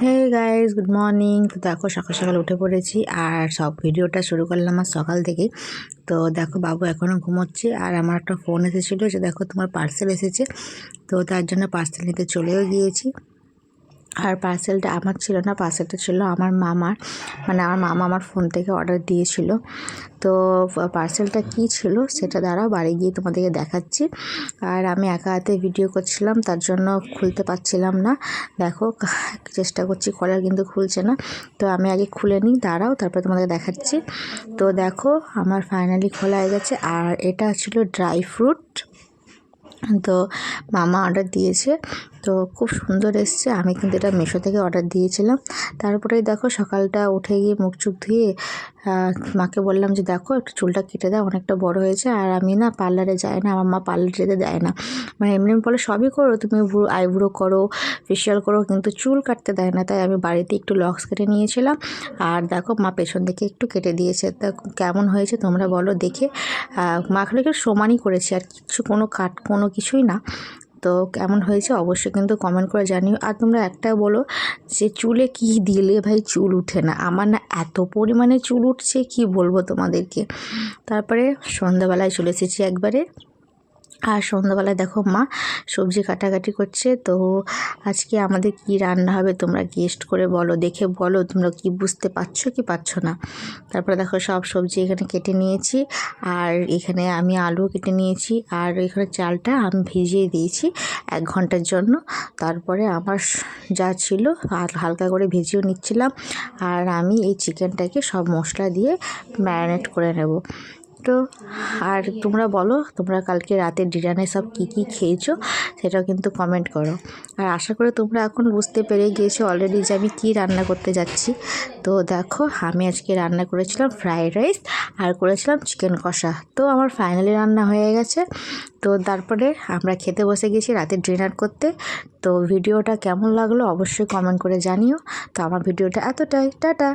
Hey guys, good morning. তো দেখো সকাল সকাল উঠে পড়েছি আর সব ভিডিওটা শুরু করলাম আমার সকাল থেকেই। তো দেখো বাবু এখনও ঘুমোচ্ছে আর আমার একটা ফোন এসেছিলো যে দেখো তোমার পার্সেল এসেছে। তো তার জন্য পার্সেল নিতে চলেও গিয়েছি। আর পার্সেলটা আমার ছিল না, পার্সেলটা ছিল আমার মামার, মানে আমার মামা আমার ফোন থেকে অর্ডার দিয়েছিল। তো পার্সেলটা কি ছিল সেটা দাঁড়াও বাড়ি গিয়ে তোমাদেরকে দেখাচ্ছি। আর আমি একা হাতে ভিডিও করছিলাম, তার জন্য খুলতে পারছিলাম না। দেখো চেষ্টা করছি খোলার, কিন্তু খুলছে না। তো আমি আগে খুলে নিই, দাঁড়াও, তারপরে তোমাদেরকে দেখাচ্ছি। তো দেখো আমার ফাইনালি খোলা হয়ে গেছে। আর এটা ছিল ড্রাই ফ্রুট, তো মামা অর্ডার দিয়েছে। তো খুব সুন্দর এসছে। আমি কিন্তু এটা মিশো থেকে অর্ডার দিয়েছিলাম। তারপরেই দেখো সকালটা উঠে গিয়ে মুখ চুখ ধুয়ে মাকে বললাম যে দেখো একটু চুলটা কেটে দাও, অনেকটা বড় হয়েছে। আর আমি না পার্লারে যাই না, আমার মা পার্লারে যেতে দেয় না। মানে এমনি বলে সবই করো তুমি, আইব্রো করো, ফেশিয়াল করো, কিন্তু চুল কাটতে দেয় না। তাই আমি বাড়িতে একটু লক্স কেটে নিয়েছিলাম। আর দেখো মা পেছন থেকে একটু কেটে দিয়েছে। তা কেমন হয়েছে তোমরা বলো দেখে। মা খালি একটু সমানই করেছে, আর কিছু কোনো কিছুই না। তো কেমন হয়েছে অবশ্যই কিন্তু কমেন্ট করে জানিও। আর তোমরা একটা বলো যে চুলে কি দিলে ভাই চুল উঠে না। আমার না এত পরিমাণে চুল উঠছে কি বলবো তোমাদেরকে। তারপরে সন্ধ্যাবেলায় চলে এসেছি একবারে। আর সন্ধ্যাবেলায় দেখো মা সবজি কাটাকাটি করছে। তো আজকে আমাদের কি রান্না হবে তোমরা গেস্ট করে বলো, দেখে বলো তোমরা কি বুঝতে পারছো কি পারছো না। তারপরে দেখো সব সবজি এখানে কেটে নিয়েছি। আর এখানে আমি আলু কেটে নিয়েছি। আর এখানে চালটা আমি ভিজিয়ে দিয়েছি 1 ঘন্টার জন্য। তারপরে আমার যা ছিল হালকা করে ভেজেও নিচ্ছিলাম। আর আমি এই চিকেনটাকে সব মশলা দিয়ে ম্যারিনেট করে নেব। তো আর তোমরা বলো তোমরা কালকে রাতে ডিনারে সব কি কি খেয়েছো সেটাও কিন্তু কমেন্ট করো। আর আশা করি তোমরা এখন বুঝতে পেরে গিয়েছো অলরেডি যে আমি কী রান্না করতে যাচ্ছি। তো দেখো আমি আজকে রান্না করেছিলাম ফ্রাইড রাইস আর করেছিলাম চিকেন কষা। তো আমার ফাইনালি রান্না হয়ে গেছে। তো তারপরে আমরা খেতে বসে গেছি রাতে ডিনার করতে। তো ভিডিওটা কেমন লাগলো অবশ্যই কমেন্ট করে জানিও। তো আমার ভিডিওটা এতটাই, টাটা।